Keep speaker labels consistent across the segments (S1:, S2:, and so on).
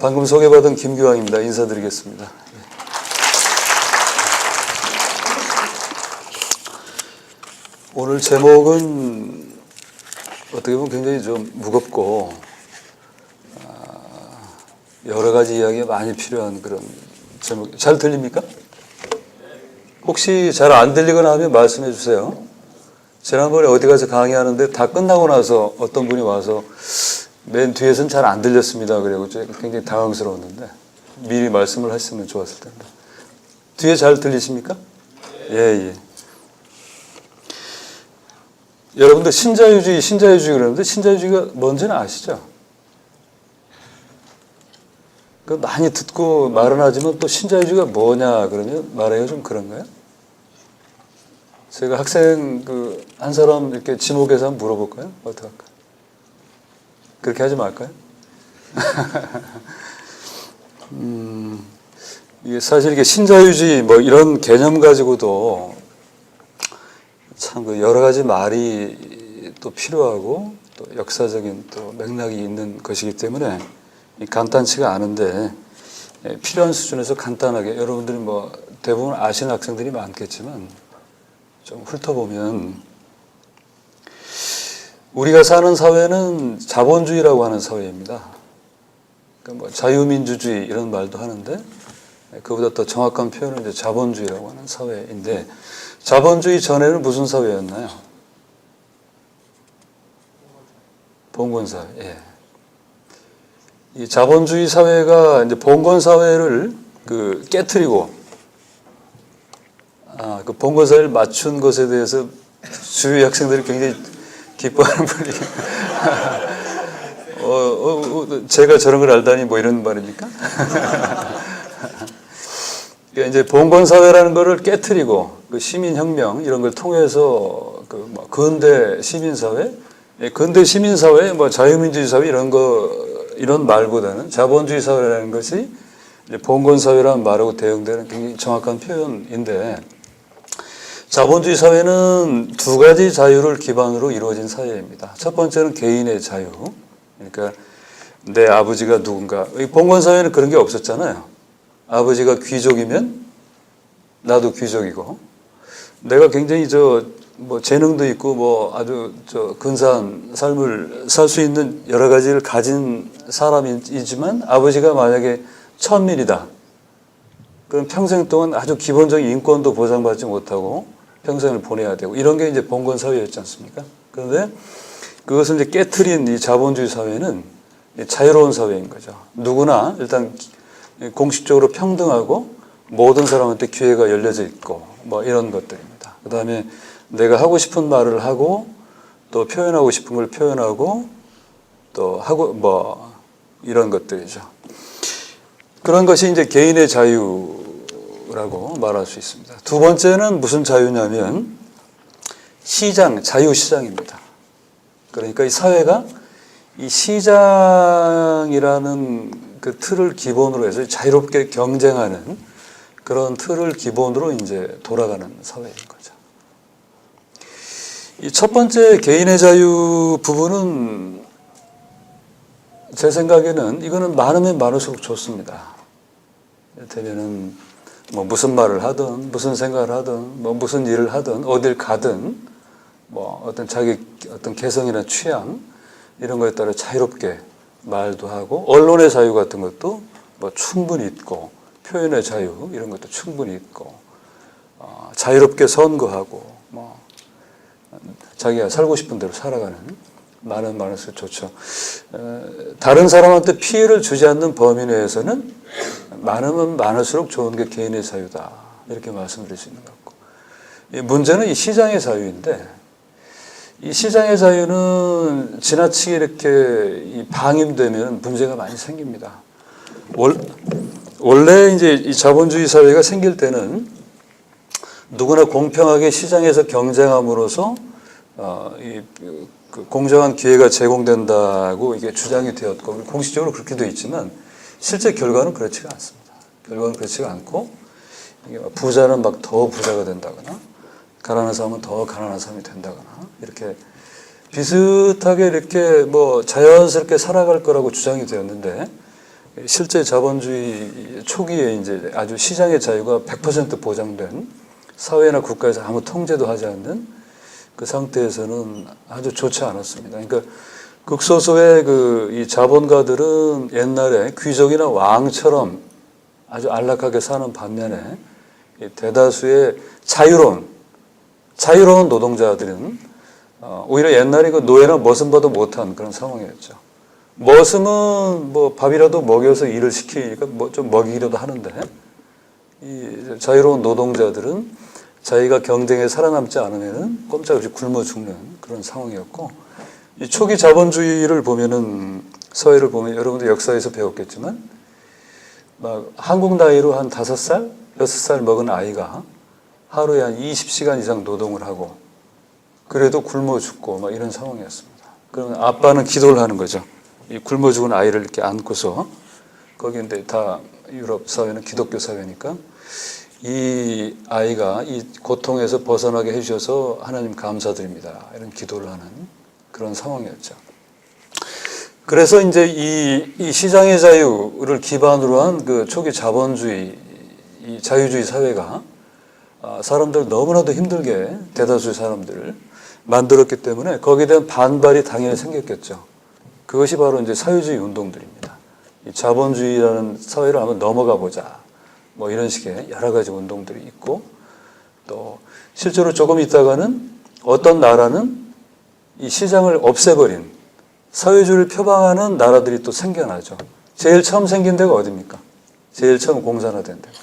S1: 방금 소개받은 김규왕입니다. 인사드리겠습니다. 오늘 제목은 어떻게 보면 굉장히 좀 무겁고 여러 가지 이야기가 많이 필요한 그런 제목. 잘 들립니까? 혹시 잘 안 들리거나 하면 말씀해 주세요. 지난번에 어디 가서 강의하는데 다 끝나고 나서 어떤 분이 와서 맨 뒤에서는 잘 안 들렸습니다. 그래고 굉장히 당황스러웠는데 미리 말씀을 하셨으면 좋았을 텐데. 뒤에 잘 들리십니까? 예. 여러분들 신자유주의 그러는데 신자유주의가 뭔지는 아시죠? 그 많이 듣고 말은 하지만 또 신자유주의가 뭐냐 그러면 말하기가 좀 그런가요? 제가 학생 한 사람 이렇게 지목해서 한번 물어볼까요? 어떻게 할까요? 그렇게 하지 말까요? 이게 사실 이게 신자유주의 뭐 이런 개념 가지고도 참 여러 가지 말이 또 필요하고 또 역사적인 또 맥락이 있는 것이기 때문에 간단치가 않은데 필요한 수준에서 간단하게 여러분들이 뭐 대부분 아시는 학생들이 많겠지만 좀 훑어보면 우리가 사는 사회는 자본주의라고 하는 사회입니다. 그러니까 뭐 자유민주주의 이런 말도 하는데 그보다 더 정확한 표현은 이제 자본주의라고 하는 사회인데 자본주의 전에는 무슨 사회였나요? 봉건사회. 예. 이 자본주의 사회가 이제 봉건사회를 깨트리고 그 봉건사회를 맞춘 것에 대해서 주위 학생들이 굉장히 기뻐하는 분위기. 제가 저런 걸 알다니 뭐 이런 말입니까? 그러니까 이제 봉건사회라는 것을 깨트리고 그 시민혁명 이런 걸 통해서 뭐 근대 시민사회, 근대 시민사회, 뭐 자유민주주의 사회 이런 말보다는 자본주의 사회라는 것이 이제 봉건사회라는 말하고 대응되는 굉장히 정확한 표현인데 자본주의 사회는 두 가지 자유를 기반으로 이루어진 사회입니다. 첫 번째는 개인의 자유. 그러니까 내 아버지가 누군가. 이 봉건사회는 그런 게 없었잖아요. 아버지가 귀족이면 나도 귀족이고 내가 굉장히 뭐 재능도 있고 뭐 아주 근사한 삶을 살 수 있는 여러 가지를 가진 사람이지만 아버지가 만약에 천민이다. 그럼 평생 동안 아주 기본적인 인권도 보장받지 못하고 평생을 보내야 되고 이런 게 이제 봉건 사회였지 않습니까? 그런데 그것을 이제 깨트린 이 자본주의 사회는 자유로운 사회인 거죠. 누구나 일단 공식적으로 평등하고 모든 사람한테 기회가 열려져 있고 뭐 이런 것들입니다. 그 다음에 내가 하고 싶은 말을 하고 또 표현하고 싶은 걸 표현하고 또 하고 뭐 이런 것들이죠. 그런 것이 이제 개인의 자유라고 말할 수 있습니다. 두 번째는 무슨 자유냐면 자유시장입니다. 그러니까 이 사회가 이 시장이라는 그 틀을 기본으로 해서 자유롭게 경쟁하는 그런 틀을 기본으로 이제 돌아가는 사회인 거죠. 이 첫 번째 개인의 자유 부분은 제 생각에는 이거는 많으면 많을수록 좋습니다. 이를테면은 뭐 무슨 말을 하든 무슨 생각을 하든 뭐 무슨 일을 하든 어딜 가든 뭐 어떤 자기 어떤 개성이나 취향 이런 거에 따라 자유롭게 말도 하고 언론의 자유 같은 것도 뭐 충분히 있고 표현의 자유 이런 것도 충분히 있고 자유롭게 선거하고 뭐 자기가 살고 싶은 대로 살아가는 많을수록 좋죠. 다른 사람한테 피해를 주지 않는 범위 내에서는 많으면 많을수록 좋은 게 개인의 자유다 이렇게 말씀드릴 수 있는 것 같고 문제는 이 시장의 자유인데 이 시장의 자유는 지나치게 이렇게 방임되면 문제가 많이 생깁니다. 원래 이제 이 자본주의 사회가 생길 때는 누구나 공평하게 시장에서 경쟁함으로써 공정한 기회가 제공된다고 이게 주장이 되었고 공식적으로 그렇게 되어 있지만 실제 결과는 그렇지가 않습니다. 결과는 그렇지가 않고 부자는 막 더 부자가 된다거나 가난한 사람은 더 가난한 사람이 된다거나 이렇게 비슷하게 이렇게 뭐 자연스럽게 살아갈 거라고 주장이 되었는데 실제 자본주의 초기에 이제 아주 시장의 자유가 100% 보장된 사회나 국가에서 아무 통제도 하지 않는 그 상태에서는 아주 좋지 않았습니다. 그러니까 극소수의 이 자본가들은 옛날에 귀족이나 왕처럼 아주 안락하게 사는 반면에 대다수의 자유로운 노동자들은 오히려 옛날에 그 노예나 머슴보다 못한 그런 상황이었죠. 머슴은 뭐 밥이라도 먹여서 일을 시키니까 뭐 좀 먹이기라도 하는데 이 자유로운 노동자들은 자기가 경쟁에 살아남지 않으면은 꼼짝없이 굶어 죽는 그런 상황이었고, 이 초기 자본주의를 보면은 서해를 보면 여러분들 역사에서 배웠겠지만 막 한국 나이로 한 5살, 6살 먹은 아이가 하루에 한 20시간 이상 노동을 하고 그래도 굶어 죽고 막 이런 상황이었습니다. 그러면 아빠는 기도를 하는 거죠. 이 굶어 죽은 아이를 이렇게 안고서, 거기 근데 다 유럽 사회는 기독교 사회니까 이 아이가 이 고통에서 벗어나게 해주셔서 하나님 감사드립니다, 이런 기도를 하는 그런 상황이었죠. 그래서 이제 이 시장의 자유를 기반으로 한 그 초기 자본주의, 이 자유주의 사회가 사람들 너무나도 힘들게 대다수의 사람들을 만들었기 때문에 거기에 대한 반발이 당연히 생겼겠죠. 그것이 바로 이제 사회주의 운동들입니다. 이 자본주의라는 사회를 한번 넘어가 보자, 뭐 이런 식의 여러 가지 운동들이 있고, 또 실제로 조금 있다가는 어떤 나라는 이 시장을 없애버린 사회주의를 표방하는 나라들이 또 생겨나죠. 제일 처음 생긴 데가 어디입니까? 제일 처음 공산화된 데가.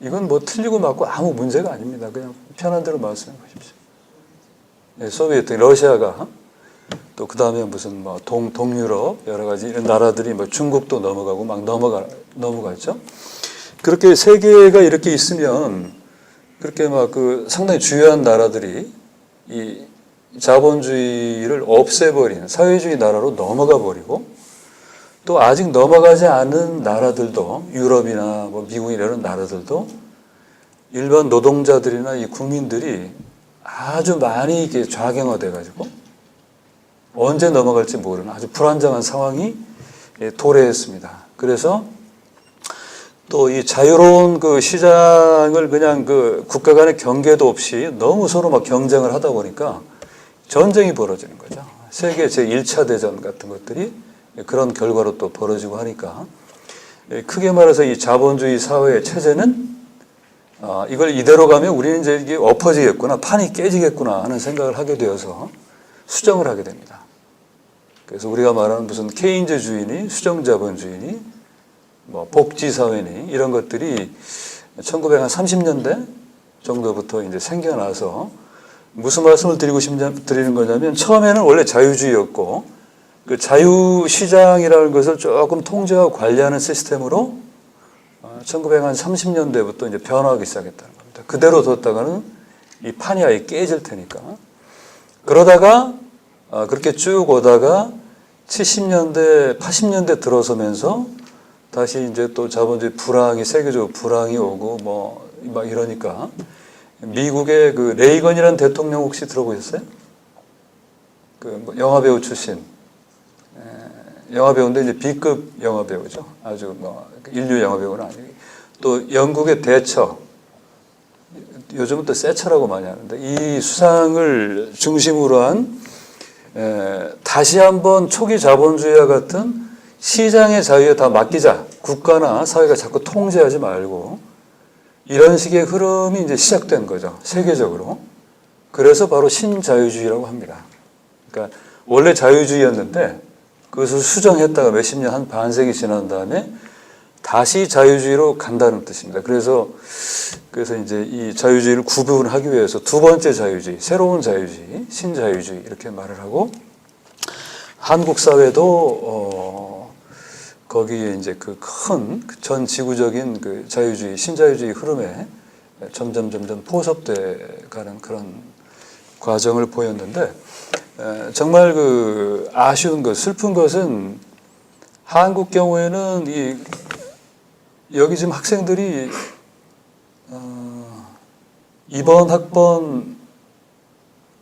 S1: 이건 뭐 틀리고 맞고 아무 문제가 아닙니다. 그냥 편한 대로 말씀해 보십시오. 네, 소비에트, 러시아가, 또 그 다음에 무슨 뭐 동유럽 여러 가지 이런 나라들이 뭐 중국도 넘어가고 막 넘어갔죠. 그렇게 세계가 이렇게 있으면 그렇게 막 상당히 주요한 나라들이 이 자본주의를 없애버린 사회주의 나라로 넘어가 버리고, 또 아직 넘어가지 않은 나라들도, 유럽이나 뭐 미국이나 이런 나라들도 일반 노동자들이나 이 국민들이 아주 많이 이렇게 좌경화돼 가지고 언제 넘어갈지 모르는 아주 불안정한 상황이 도래했습니다. 그래서 또 이 자유로운 그 시장을 그냥 국가 간의 경계도 없이 너무 서로 막 경쟁을 하다 보니까 전쟁이 벌어지는 거죠. 세계 제1차 대전 같은 것들이 그런 결과로 또 벌어지고 하니까, 크게 말해서 이 자본주의 사회의 체제는 이걸 이대로 가면 우리는 이제 이게 엎어지겠구나, 판이 깨지겠구나 하는 생각을 하게 되어서 수정을 하게 됩니다. 그래서 우리가 말하는 무슨 케인즈주의니 수정자본주의니 뭐 복지사회니 이런 것들이 1930년대 정도부터 이제 생겨나서, 무슨 말씀을 드리는 거냐면, 처음에는 원래 자유주의였고 그 자유시장이라는 것을 조금 통제하고 관리하는 시스템으로 1930년대부터 이제 변화하기 시작했다는 겁니다. 그대로 뒀다가는 이 판이 아예 깨질 테니까. 그러다가 그렇게 쭉 오다가 70년대, 80년대 들어서면서 다시 이제 또 자본주의 불황이, 세계적으로 불황이 오고 뭐 막 이러니까, 미국의 그 레이건이라는 대통령 혹시 들어보셨어요? 뭐 영화배우 출신. 영화배우인데 이제 B급 영화배우죠. 아주 뭐 인류 영화배우는 아니고. 또 영국의 대처. 요즘은 또 세처라고 많이 하는데, 이 수상을 중심으로 한 다시 한번 초기 자본주의와 같은 시장의 자유에 다 맡기자, 국가나 사회가 자꾸 통제하지 말고, 이런 식의 흐름이 이제 시작된 거죠, 세계적으로. 그래서 바로 신자유주의라고 합니다. 그러니까 원래 자유주의였는데 그것을 수정했다가 몇십 년, 한 반세기 지난 다음에 다시 자유주의로 간다는 뜻입니다. 그래서 이제 이 자유주의를 구분하기 위해서 두 번째 자유주의, 새로운 자유주의, 신자유주의 이렇게 말을 하고, 한국 사회도 거기에 이제 그 큰 전 지구적인 그 자유주의, 신자유주의 흐름에 점점 포섭돼 가는 그런 과정을 보였는데, 정말 아쉬운 것, 슬픈 것은 한국 경우에는 여기 지금 학생들이 이번 학번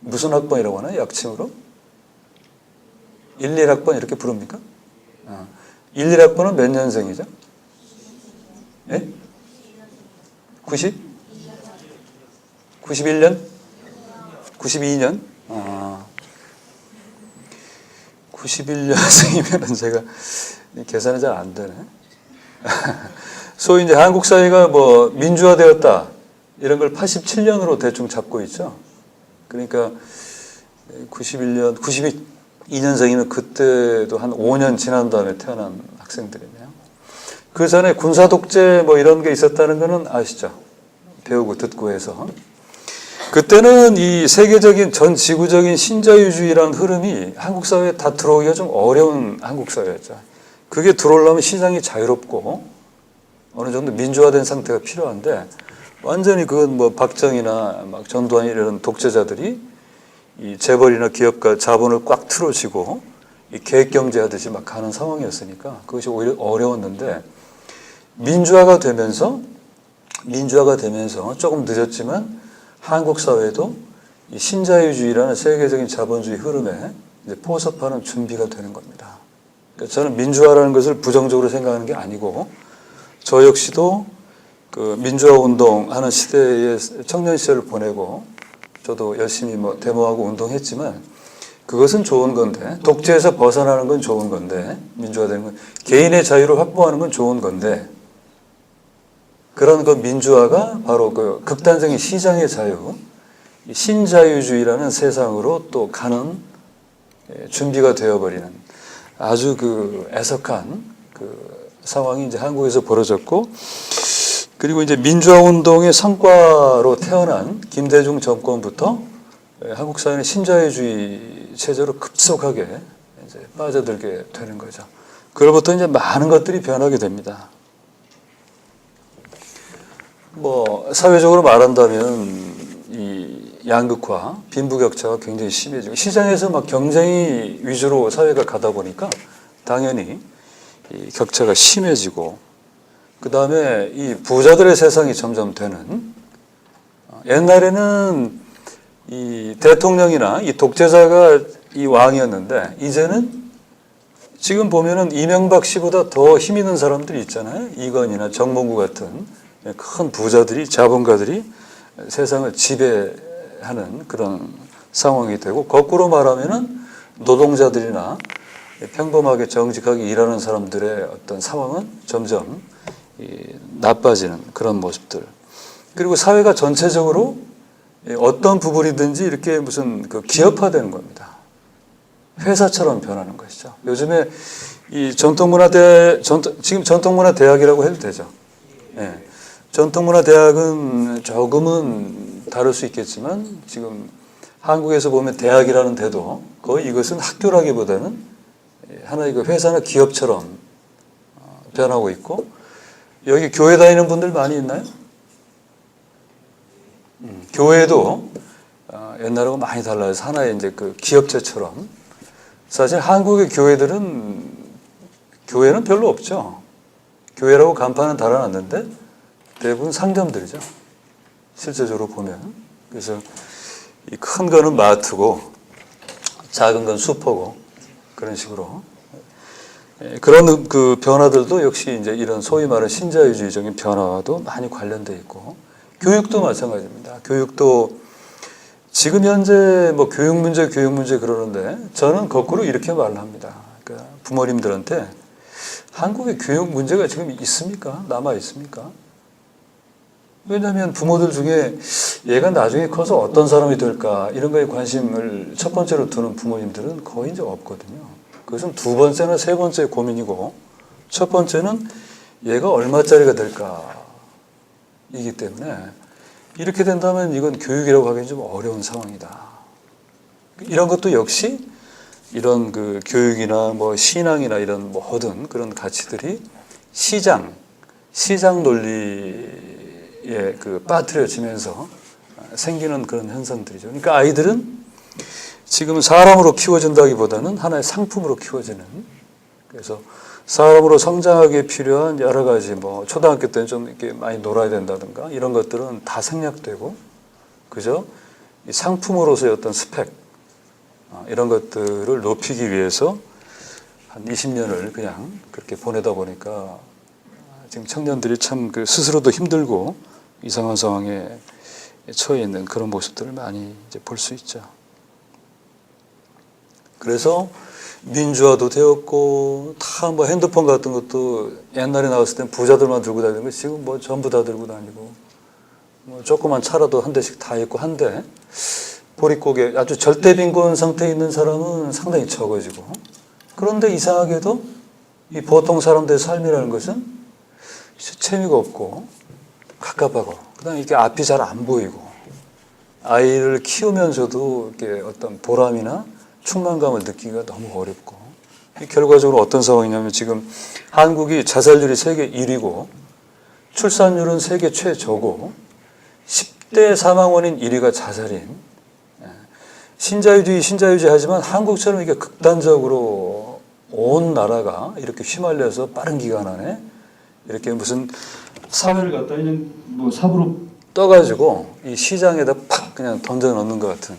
S1: 무슨 학번이라고 하나요? 약칭으로? 1, 1학번 이렇게 부릅니까? 11학번은 몇 년생이죠? 예? 90? 91년? 92년? 91년생이면은 제가 계산이 잘 안 되네. 소위 이제 한국 사회가 뭐 민주화되었다 이런 걸 87년으로 대충 잡고 있죠. 그러니까 91년, 92년생이면 그때도 한 5년 지난 다음에 태어난 학생들이네요. 그 전에 군사 독재 뭐 이런 게 있었다는 거는 아시죠? 배우고 듣고 해서. 그때는 이 세계적인 전 지구적인 신자유주의라는 흐름이 한국 사회에 다 들어오기가 좀 어려운 한국 사회였죠. 그게 들어오려면 시장이 자유롭고 어느 정도 민주화된 상태가 필요한데 완전히 그건 뭐 박정희나 막 전두환 이런 독재자들이 이 재벌이나 기업가 자본을 꽉 틀어쥐고 이 계획경제 하듯이 막 가는 상황이었으니까 그것이 오히려 어려웠는데 민주화가 되면서 조금 늦었지만 한국 사회도 이 신자유주의라는 세계적인 자본주의 흐름에 이제 포섭하는 준비가 되는 겁니다. 그러니까 저는 민주화라는 것을 부정적으로 생각하는 게 아니고 저 역시도 그 민주화 운동하는 시대에 청년 시절을 보내고 저도 열심히 뭐 데모하고 운동했지만 그것은 좋은 건데 독재에서 벗어나는 건 좋은 건데 민주화되는 건 개인의 자유를 확보하는 건 좋은 건데 그런 그 민주화가 바로 그 극단적인 시장의 자유, 신자유주의라는 세상으로 또 가는 준비가 되어버리는 아주 그 애석한 그 상황이 이제 한국에서 벌어졌고 그리고 이제 민주화 운동의 성과로 태어난 김대중 정권부터 한국 사회는 신자유주의 체제로 급속하게 이제 빠져들게 되는 거죠. 그로부터 이제 많은 것들이 변하게 됩니다. 뭐 사회적으로 말한다면 이 양극화, 빈부격차가 굉장히 심해지고 시장에서 막 경쟁이 위주로 사회가 가다 보니까 당연히 이 격차가 심해지고 그 다음에 이 부자들의 세상이 점점 되는 옛날에는 이 대통령이나 이 독재자가 이 왕이었는데 이제는 지금 보면은 이명박 씨보다 더 힘 있는 사람들이 있잖아요. 이건희나 정몽구 같은 큰 부자들이 자본가들이 세상을 지배하는 그런 상황이 되고 거꾸로 말하면은 노동자들이나 평범하게 정직하게 일하는 사람들의 어떤 상황은 점점 나빠지는 그런 모습들. 그리고 사회가 전체적으로 어떤 부분이든지 이렇게 무슨 그 기업화되는 겁니다. 회사처럼 변하는 것이죠. 요즘에 이 지금 전통문화대학이라고 해도 되죠. 예. 전통문화대학은 조금은 다를 수 있겠지만 지금 한국에서 보면 대학이라는 데도 거의 이것은 학교라기보다는 하나의 그 회사나 기업처럼 변하고 있고 여기 교회 다니는 분들 많이 있나요? 교회도 옛날하고 많이 달라서 하나의 이제 그 기업체처럼 사실 한국의 교회는 별로 없죠. 교회라고 간판은 달아놨는데 대부분 상점들이죠. 실제적으로 보면. 그래서 이 큰 거는 마트고 작은 건 슈퍼고 그런 식으로 그런 그 변화들도 역시 이제 이런 소위 말하는 신자유주의적인 변화와도 많이 관련돼 있고 교육도 마찬가지입니다. 교육도 지금 현재 뭐 교육 문제 그러는데 저는 거꾸로 이렇게 말을 합니다. 그러니까 부모님들한테 한국의 교육 문제가 지금 있습니까? 남아 있습니까? 왜냐하면 부모들 중에 얘가 나중에 커서 어떤 사람이 될까 이런 거에 관심을 첫 번째로 두는 부모님들은 거의 이제 없거든요. 그것은 두 번째나 세 번째 고민이고 첫 번째는 얘가 얼마짜리가 될까이기 때문에 이렇게 된다면 이건 교육이라고 하기는 좀 어려운 상황이다. 이런 것도 역시 이런 그 교육이나 뭐 신앙이나 이런 모든 그런 가치들이 시장 논리에 그 빠뜨려지면서 생기는 그런 현상들이죠. 그러니까 아이들은 지금 사람으로 키워진다기보다는 하나의 상품으로 키워지는 그래서 사람으로 성장하기 필요한 여러 가지 뭐 초등학교 때는 좀 이렇게 많이 놀아야 된다든가 이런 것들은 다 생략되고 그죠? 이 상품으로서의 어떤 스펙 이런 것들을 높이기 위해서 한 20년을 그냥 그렇게 보내다 보니까 지금 청년들이 참 그 스스로도 힘들고 이상한 상황에 처해 있는 그런 모습들을 많이 이제 볼 수 있죠. 그래서 민주화도 되었고 다 뭐 핸드폰 같은 것도 옛날에 나왔을 땐 부자들만 들고 다니는 거 지금 뭐 전부 다 들고 다니고 뭐 조그만 차라도 한 대씩 다 있고 한데 보릿고개 아주 절대 빈곤 상태에 있는 사람은 상당히 적어지고 그런데 이상하게도 이 보통 사람들의 삶이라는 것은 재미가 없고 갑갑하고 그다음에 이게 앞이 잘 안 보이고 아이를 키우면서도 이렇게 어떤 보람이나 충만감을 느끼기가 너무 어렵고 결과적으로 어떤 상황이냐면 지금 한국이 자살률이 세계 1위고 출산율은 세계 최저고 10대 사망 원인 1위가 자살인 신자유주의 하지만 한국처럼 이게 극단적으로 온 나라가 이렇게 휘말려서 빠른 기간 안에 이렇게 무슨 사회를 갖다 그냥 뭐 삽으로 떠가지고 이 시장에다 팍 그냥 던져 넣는 것 같은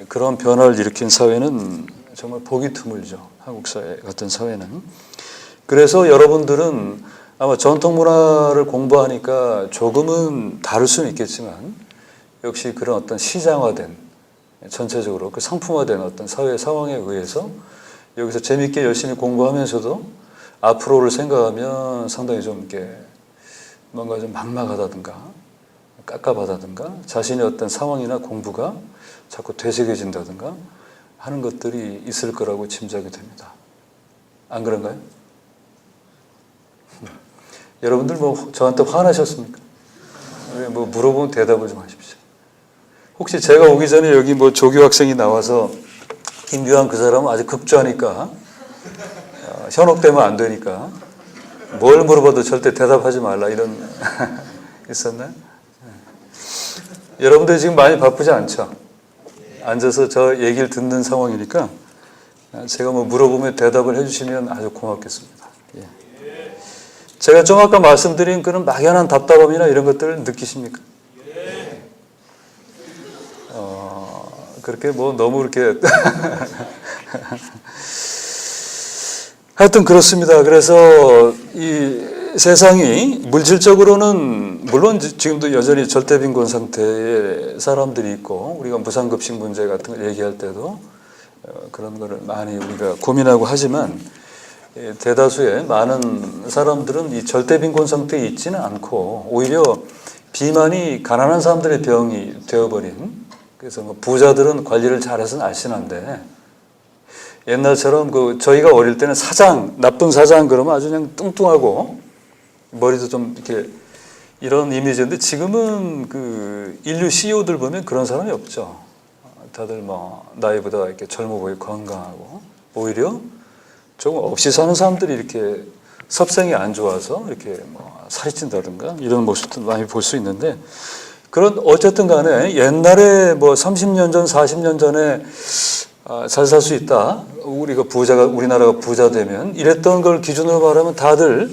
S1: 그런 변화를 일으킨 사회는 정말 보기 드물죠. 한국 사회 같은 사회는. 그래서 여러분들은 아마 전통 문화를 공부하니까 조금은 다를 수는 있겠지만 역시 그런 어떤 시장화된 전체적으로 그 상품화된 어떤 사회 상황에 의해서 여기서 재밌게 열심히 공부하면서도 앞으로를 생각하면 상당히 좀 이렇게 뭔가 좀 막막하다든가 깝깝하다든가 자신의 어떤 상황이나 공부가 자꾸 되새겨진다든가 하는 것들이 있을 거라고 짐작이 됩니다. 안 그런가요? 여러분들 뭐 저한테 화나셨습니까? 뭐 물어보면 대답을 좀 하십시오. 혹시 제가 오기 전에 여기 뭐 조교 학생이 나와서 김규환 그 사람은 아주 급조하니까 현혹되면 안 되니까 뭘 물어봐도 절대 대답하지 말라 이런 있었나요? 여러분들 지금 많이 바쁘지 않죠? 앉아서 저 얘기를 듣는 상황이니까 제가 뭐 물어보면 대답을 해주시면 아주 고맙겠습니다. 예. 제가 좀 아까 말씀드린 그런 막연한 답답함이나 이런 것들을 느끼십니까? 그렇게 뭐 너무 이렇게 하여튼 그렇습니다. 그래서 이 세상이 물질적으로는 물론 지금도 여전히 절대빈곤 상태의 사람들이 있고 우리가 무상급식 문제 같은 걸 얘기할 때도 그런 거를 많이 우리가 고민하고 하지만 대다수의 많은 사람들은 이 절대빈곤 상태에 있지는 않고 오히려 비만이 가난한 사람들의 병이 되어버린 그래서 뭐 부자들은 관리를 잘해서 날씬한데 옛날처럼 그 저희가 어릴 때는 사장, 나쁜 사장 그러면 아주 그냥 뚱뚱하고 머리도 좀 이렇게 이런 이미지인데 지금은 그 인류 CEO들 보면 그런 사람이 없죠. 다들 뭐 나이보다 이렇게 젊어 보이고 건강하고 오히려 조금 없이 사는 사람들이 이렇게 섭생이 안 좋아서 이렇게 뭐 살이 찐다든가 이런 모습도 많이 볼 수 있는데 그런 어쨌든 간에 옛날에 뭐 30년 전, 40년 전에 잘 살 수 있다. 우리나라가 부자 되면 이랬던 걸 기준으로 말하면 다들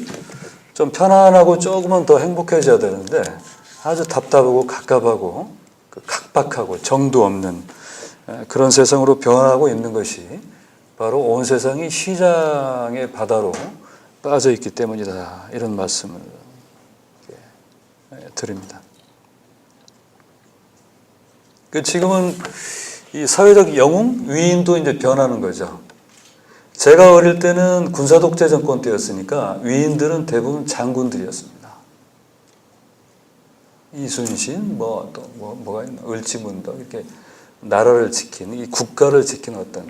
S1: 좀 편안하고 조금은 더 행복해져야 되는데 아주 답답하고 갑갑하고 각박하고 정도 없는 그런 세상으로 변하고 있는 것이 바로 온 세상이 시장의 바다로 빠져 있기 때문이다. 이런 말씀을 드립니다. 지금은 이 사회적 영웅, 위인도 이제 변하는 거죠. 제가 어릴 때는 군사독재 정권 때였으니까 위인들은 대부분 장군들이었습니다. 이순신, 뭐가 있나, 을지문덕 이렇게 나라를 지킨, 이 국가를 지킨 어떤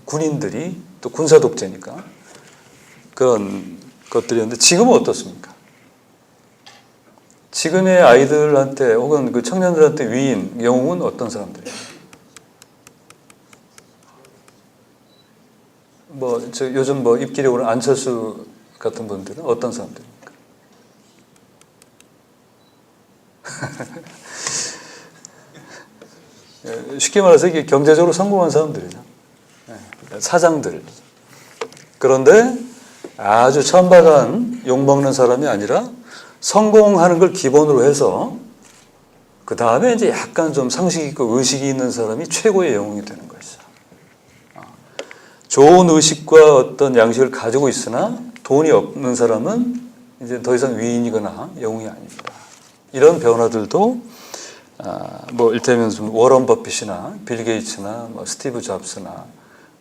S1: 군인들이 또 군사독재니까 그런 것들이었는데 지금은 어떻습니까? 지금의 아이들한테 혹은 그 청년들한테 위인, 영웅은 어떤 사람들이에요? 요즘 입길에 오른 안철수 같은 분들은 어떤 사람들입니까? 쉽게 말해서 이게 경제적으로 성공한 사람들이죠. 사장들. 그런데 아주 천박한 욕먹는 사람이 아니라 성공하는 걸 기본으로 해서 그 다음에 이제 약간 좀 상식 있고 의식이 있는 사람이 최고의 영웅이 되는 것이죠. 좋은 의식과 어떤 양식을 가지고 있으나 돈이 없는 사람은 이제 더 이상 위인이거나 영웅이 아닙니다. 이런 변화들도 뭐 일테면 워런 버핏이나 빌 게이츠나 뭐 스티브 잡스나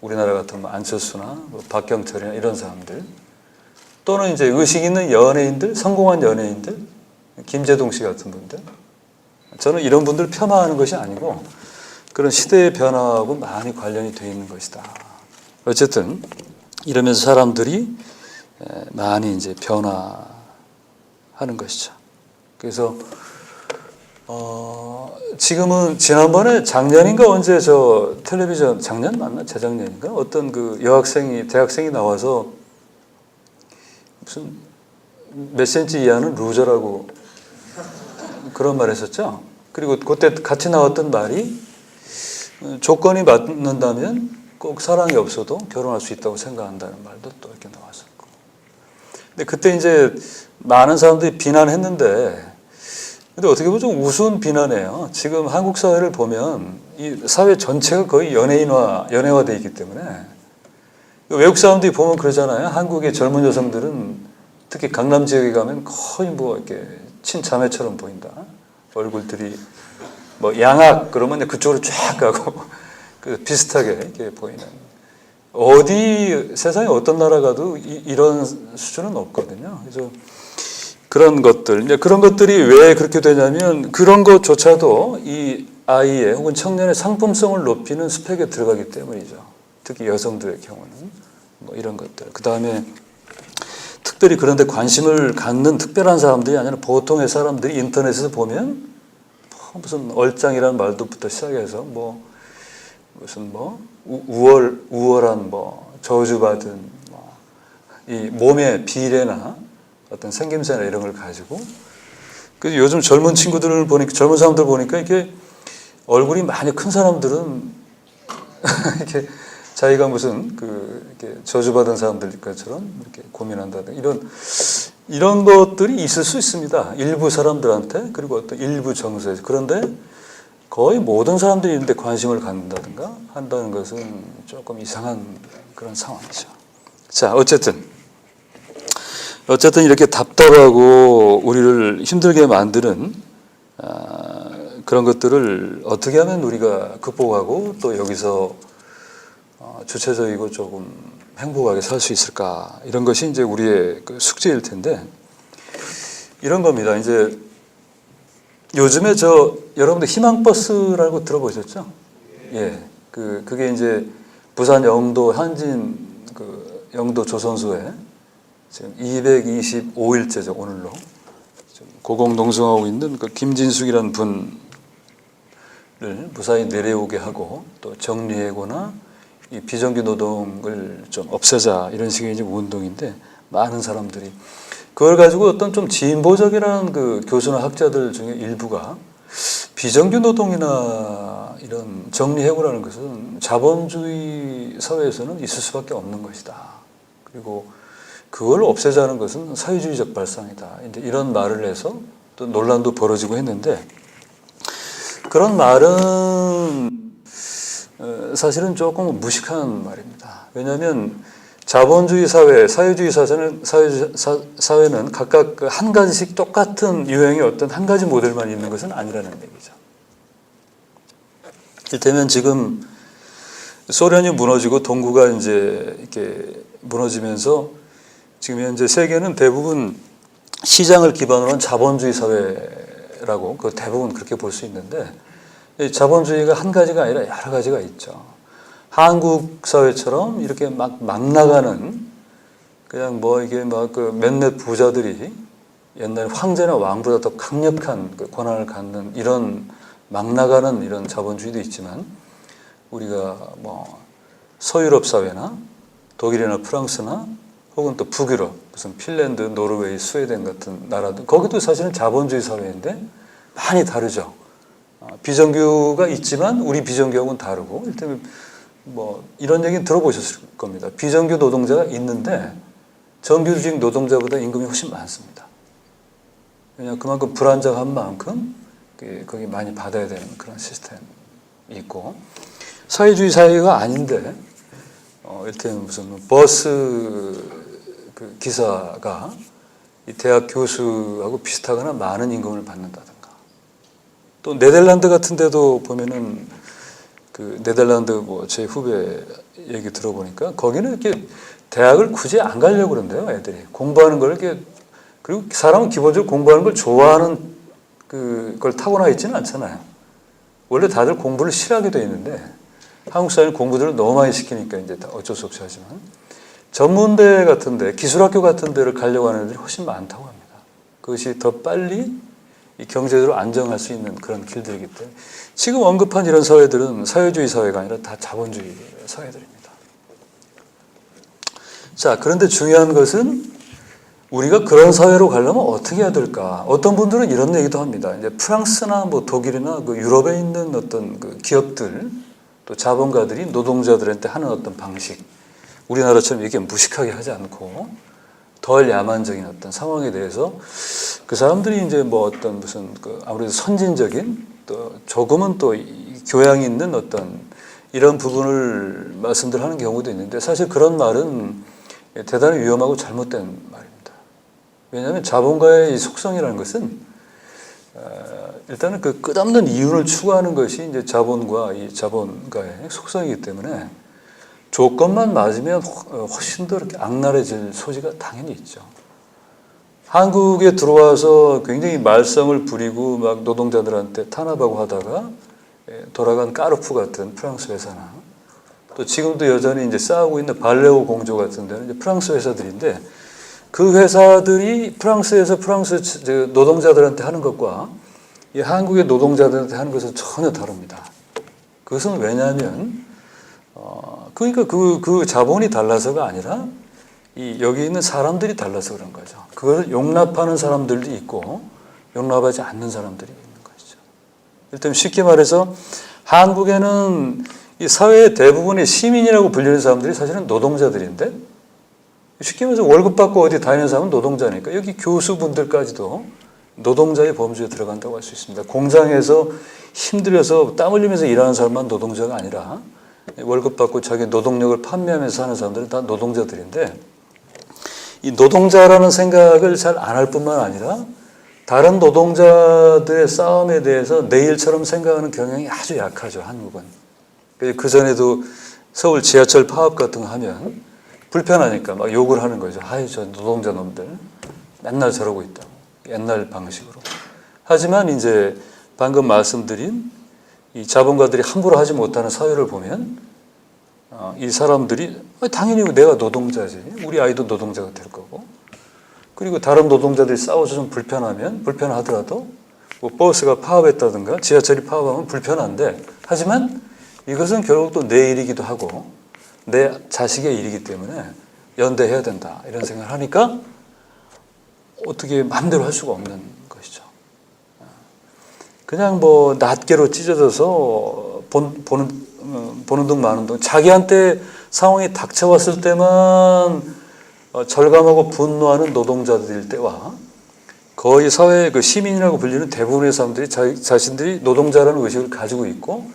S1: 우리나라 같은 뭐 안철수나 뭐 박경철이나 이런 사람들, 또는 이제 의식 있는 연예인들, 성공한 연예인들, 김재동 씨 같은 분들, 저는 이런 분들 폄하하는 것이 아니고 그런 시대의 변화하고 많이 관련이 되어 있는 것이다. 어쨌든 이러면서 사람들이 많이 이제 변화하는 것이죠. 그래서 지금은 지난번에 작년인가 언제 저 텔레비전 작년 맞나 재작년인가 어떤 그 여학생이 대학생이 나와서 무슨 몇 센치 이하는 루저라고 그런 말 했었죠. 그리고 그때 같이 나왔던 말이 조건이 맞는다면 꼭 사랑이 없어도 결혼할 수 있다고 생각한다는 말도 또 이렇게 나왔었고. 근데 그때 이제 많은 사람들이 비난했는데, 근데 어떻게 보면 좀 우스운 비난이에요. 지금 한국 사회를 보면 이 사회 전체가 거의 연예화되어 있기 때문에 외국 사람들이 보면 그러잖아요. 한국의 젊은 여성들은 특히 강남 지역에 가면 거의 뭐 이렇게 친자매처럼 보인다. 얼굴들이 뭐 양악 그러면 그쪽으로 쫙 가고 그 비슷하게 이렇게 보이는. 어디 세상에 어떤 나라 가도 이런 수준은 없거든요. 그래서 그런 것들, 이제 그런 것들이 왜 그렇게 되냐면 그런 것조차도 이 아이의 혹은 청년의 상품성을 높이는 스펙에 들어가기 때문이죠. 특히 여성들의 경우는 뭐 이런 것들. 그 다음에 특별히 그런데 관심을 갖는 특별한 사람들이 아니라 보통의 사람들이 인터넷에서 보면 무슨 얼짱이라는 말도부터 시작해서 뭐 무슨 뭐 우월한 뭐 저주받은 뭐 이 몸의 비례나 어떤 생김새나 이런 걸 가지고, 그래서 요즘 젊은 친구들을 보니까, 젊은 사람들 보니까 이렇게 얼굴이 많이 큰 사람들은 이렇게 자기가 무슨 이렇게 저주받은 사람들 것처럼 이렇게 고민한다든가 이런 것들이 있을 수 있습니다. 일부 사람들한테, 그리고 어떤 일부 정서에서. 그런데 거의 모든 사람들이 있는데 관심을 갖는다든가 한다는 것은 조금 이상한 그런 상황이죠. 자, 어쨌든 이렇게 답답하고 우리를 힘들게 만드는 그런 것들을 어떻게 하면 우리가 극복하고 또 여기서 주체적이고 조금 행복하게 살 수 있을까, 이런 것이 이제 우리의 그 숙제일 텐데, 이런 겁니다. 이제 요즘에 여러분들 희망버스라고 들어보셨죠? 예, 그게 이제 부산 영도 한진 영도 조선소에 지금 225일째죠, 오늘로. 고공농성하고 있는 그 김진숙이라는 분을 무사히 내려오게 하고 또 정리해고나 이 비정규 노동을 좀 없애자, 이런 식의 이제 운동인데, 많은 사람들이 그걸 가지고 어떤 좀 진보적이라는 그 교수나 학자들 중에 일부가 비정규 노동이나 이런 정리해고라는 것은 자본주의 사회에서는 있을 수밖에 없는 것이다. 그리고 그걸 없애자는 것은 사회주의적 발상이다. 이제 이런 말을 해서 또 논란도 벌어지고 했는데, 그런 말은 사실은 조금 무식한 말입니다. 왜냐하면 자본주의 사회, 사회주의 사회는 각각 한 가지씩 똑같은 유형의 어떤 한 가지 모델만 있는 것은 아니라는 얘기죠. 이를테면 지금 소련이 무너지고 동구가 이제 이렇게 무너지면서 지금 현재 세계는 대부분 시장을 기반으로 한 자본주의 사회라고 대부분 그렇게 볼 수 있는데, 자본주의가 한 가지가 아니라 여러 가지가 있죠. 한국 사회처럼 이렇게 막 나가는, 그냥 뭐 이게 막 몇몇 부자들이 옛날에 황제나 왕보다 더 강력한 권한을 갖는 이런 막 나가는 이런 자본주의도 있지만, 우리가 뭐 서유럽 사회나 독일이나 프랑스나 혹은 또 북유럽, 무슨 핀란드, 노르웨이, 스웨덴 같은 나라들, 거기도 사실은 자본주의 사회인데 많이 다르죠. 비정규가 있지만 우리 비정규하고는 다르고, 일단 뭐 이런 얘기는 들어보셨을 겁니다. 비정규 노동자가 있는데 정규직 노동자보다 임금이 훨씬 많습니다. 왜냐하면 그만큼 불안정한 만큼 거기 많이 받아야 되는 그런 시스템이 있고, 사회주의 사회가 아닌데 이를테면 무슨 버스 그 기사가 이 대학 교수하고 비슷하거나 많은 임금을 받는다든가, 또 네덜란드 같은 데도 보면은 그 네덜란드 뭐 제 후배 얘기 들어보니까 거기는 이렇게 대학을 굳이 안 가려고 그런대요. 애들이 공부하는 걸 이렇게, 그리고 사람은 기본적으로 공부하는 걸 좋아하는 그걸 타고나 있지는 않잖아요. 원래 다들 공부를 싫어하게 돼 있는데 한국 사회는 공부들을 너무 많이 시키니까 이제 어쩔 수 없이 하지만, 전문대 같은데, 기술학교 같은 데를 가려고 하는 애들이 훨씬 많다고 합니다. 그것이 더 빨리 이 경제적으로 안정할 수 있는 그런 길들이기 때문에 지금 언급한 이런 사회들은 사회주의 사회가 아니라 다 자본주의 사회들입니다. 자, 그런데 중요한 것은 우리가 그런 사회로 가려면 어떻게 해야 될까? 어떤 분들은 이런 얘기도 합니다. 이제 프랑스나 뭐 독일이나 그 유럽에 있는 어떤 그 기업들, 또 자본가들이 노동자들한테 하는 어떤 방식, 우리나라처럼 이렇게 무식하게 하지 않고 덜 야만적인 어떤 상황에 대해서 그 사람들이 이제 뭐 어떤 무슨 그 아무래도 선진적인, 또 조금은 또 교양이 있는 어떤 이런 부분을 말씀들 하는 경우도 있는데, 사실 그런 말은 대단히 위험하고 잘못된 말입니다. 왜냐하면 자본가의 속성이라는 것은 일단은 그 끝없는 이윤을 추구하는 것이 이제 자본과 이 자본가의 속성이기 때문에 조건만 맞으면 훨씬 더 이렇게 악랄해질 소지가 당연히 있죠. 한국에 들어와서 굉장히 말썽을 부리고 막 노동자들한테 탄압하고 하다가 돌아간 까르푸 같은 프랑스 회사나, 또 지금도 여전히 이제 싸우고 있는 발레오 공조 같은 데는 이제 프랑스 회사들인데, 그 회사들이 프랑스에서 프랑스 노동자들한테 하는 것과 이 한국의 노동자들한테 하는 것은 전혀 다릅니다. 그것은 왜냐하면 그러니까 그 자본이 달라서가 아니라 여기 있는 사람들이 달라서 그런 거죠. 그걸 용납하는 사람들도 있고 용납하지 않는 사람들이 있는 것이죠. 일단 쉽게 말해서 한국에는 이 사회의 대부분의 시민이라고 불리는 사람들이 사실은 노동자들인데, 쉽게 말해서 월급 받고 어디 다니는 사람은 노동자니까 여기 교수분들까지도 노동자의 범주에 들어간다고 할 수 있습니다. 공장에서 힘들어서 땀 흘리면서 일하는 사람만 노동자가 아니라 월급 받고 자기 노동력을 판매하면서 사는 사람들은 다 노동자들인데, 이 노동자라는 생각을 잘 안 할 뿐만 아니라 다른 노동자들의 싸움에 대해서 내 일처럼 생각하는 경향이 아주 약하죠, 한국은. 그 전에도 서울 지하철 파업 같은 거 하면 불편하니까 막 욕을 하는 거죠. 아이, 저 노동자 놈들 맨날 저러고 있다고. 옛날 방식으로. 하지만 이제 방금 말씀드린 이 자본가들이 함부로 하지 못하는 사회를 보면 이 사람들이 당연히 내가 노동자지, 우리 아이도 노동자가 될 거고, 그리고 다른 노동자들이 싸워서 좀 불편하더라도 뭐 버스가 파업했다든가 지하철이 파업하면 불편한데, 하지만 이것은 결국 또 내 일이기도 하고 내 자식의 일이기 때문에 연대해야 된다, 이런 생각을 하니까 어떻게 마음대로 할 수가 없는 것이죠. 그냥 뭐 낱개로 찢어져서 보는 둥 마는 둥, 자기한테 상황이 닥쳐왔을 때만 절감하고 분노하는 노동자들일 때와 거의 사회의 그 시민이라고 불리는 대부분의 사람들이 자신들이 노동자라는 의식을 가지고 있고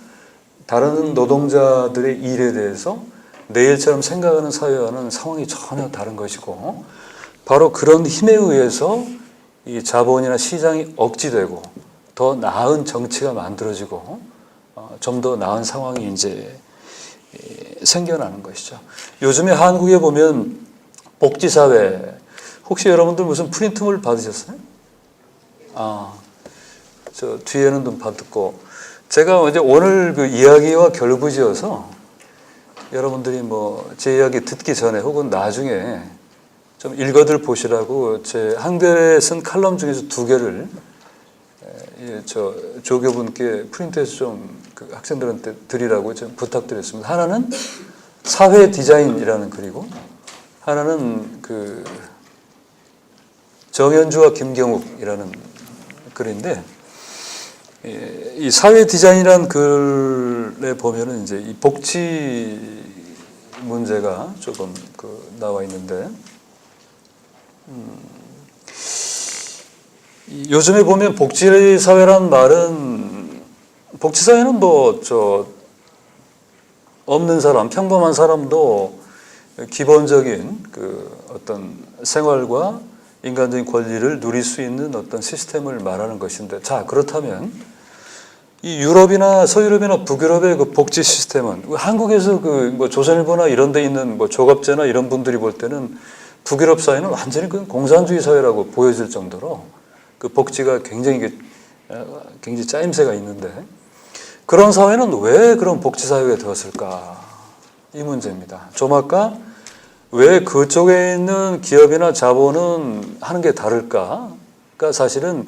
S1: 다른 노동자들의 일에 대해서 내 일처럼 생각하는 사회와는 상황이 전혀 다른 것이고, 바로 그런 힘에 의해서 이 자본이나 시장이 억지되고 더 나은 정치가 만들어지고 좀 더 나은 상황이 이제 생겨나는 것이죠. 요즘에 한국에 보면 복지사회, 혹시 여러분들 무슨 프린트물 받으셨어요? 저 뒤에는 좀 받았고, 제가 이제 오늘 그 이야기와 결부지어서 여러분들이 뭐 제 이야기 듣기 전에 혹은 나중에 좀 읽어들 보시라고 제 한글에 쓴 칼럼 중에서 2개를 저 조교분께 프린트해서 좀 그 학생들한테 드리라고 좀 부탁드렸습니다. 하나는 사회 디자인이라는 글이고, 하나는 그 정현주와 김경욱이라는 글인데, 이 사회 디자인이라는 글에 보면은 이제 이 복지 문제가 조금 나와 있는데, 요즘에 보면 복지사회라는 말은, 복지사회는 뭐 없는 사람, 평범한 사람도 기본적인 어떤 생활과 인간적인 권리를 누릴 수 있는 어떤 시스템을 말하는 것인데, 자, 그렇다면 이 유럽이나 서유럽이나 북유럽의 그 복지 시스템은 한국에서 뭐 조선일보나 이런 데 있는 뭐 조갑제나 이런 분들이 볼 때는 북유럽 사회는 완전히 공산주의 사회라고 보여질 정도로 그 복지가 굉장히 짜임새가 있는데, 그런 사회는 왜 그런 복지 사회가 되었을까? 이 문제입니다. 좀 아까 왜 그쪽에 있는 기업이나 자본은 하는 게 다를까? 그러니까 사실은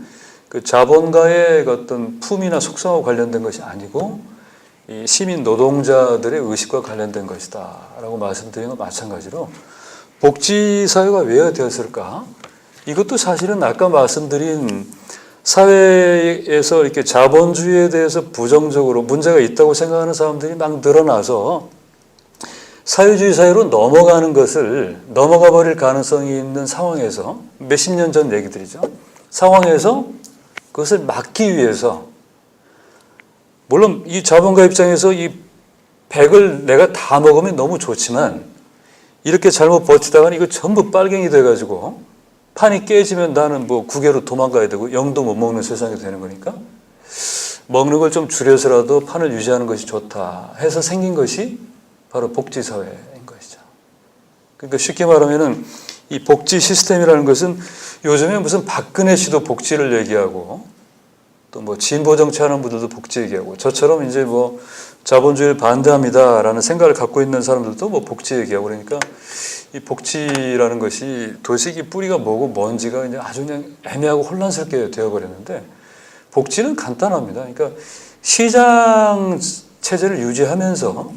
S1: 그 자본가의 어떤 품이나 속성과 관련된 것이 아니고 이 시민 노동자들의 의식과 관련된 것이다 라고 말씀드린 건 마찬가지로, 복지사회가 왜 되었을까? 이것도 사실은 아까 말씀드린 사회에서 이렇게 자본주의에 대해서 부정적으로 문제가 있다고 생각하는 사람들이 막 늘어나서 사회주의 사회로 넘어가 버릴 가능성이 있는 상황에서, 몇십 년 전 얘기들이죠. 상황에서 그것을 막기 위해서, 물론 이 자본가 입장에서 이 100을 내가 다 먹으면 너무 좋지만, 이렇게 잘못 버티다가는 이거 전부 빨갱이 돼가지고 판이 깨지면 나는 뭐 국외로 도망가야 되고 영도 못 먹는 세상이 되는 거니까 먹는 걸 좀 줄여서라도 판을 유지하는 것이 좋다 해서 생긴 것이 바로 복지사회인 것이죠. 그러니까 쉽게 말하면은 이 복지 시스템이라는 것은, 요즘에 무슨 박근혜 씨도 복지를 얘기하고 또 뭐 진보 정치하는 분들도 복지 얘기하고, 저처럼 이제 뭐 자본주의를 반대합니다라는 생각을 갖고 있는 사람들도 뭐 복지 얘기하고, 그러니까 이 복지라는 것이 도대체 뿌리가 뭐고 뭔지가 이제 아주 그냥 애매하고 혼란스럽게 되어버렸는데, 복지는 간단합니다. 그러니까 시장 체제를 유지하면서,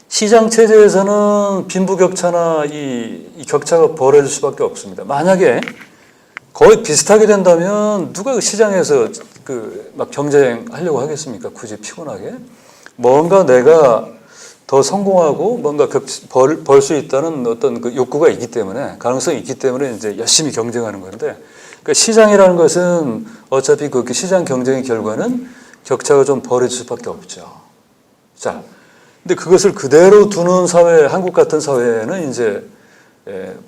S1: 시장 체제에서는 빈부격차나 이 격차가 벌어질 수밖에 없습니다. 만약에 거의 비슷하게 된다면 누가 시장에서 막 경쟁하려고 하겠습니까? 굳이 피곤하게. 뭔가 내가 더 성공하고 뭔가 벌 수 있다는 어떤 그 욕구가 있기 때문에, 가능성이 있기 때문에 이제 열심히 경쟁하는 건데, 그러니까 시장이라는 것은 어차피 그 시장 경쟁의 결과는 격차가 좀 벌어질 수밖에 없죠. 자, 근데 그것을 그대로 두는 사회, 한국 같은 사회는 이제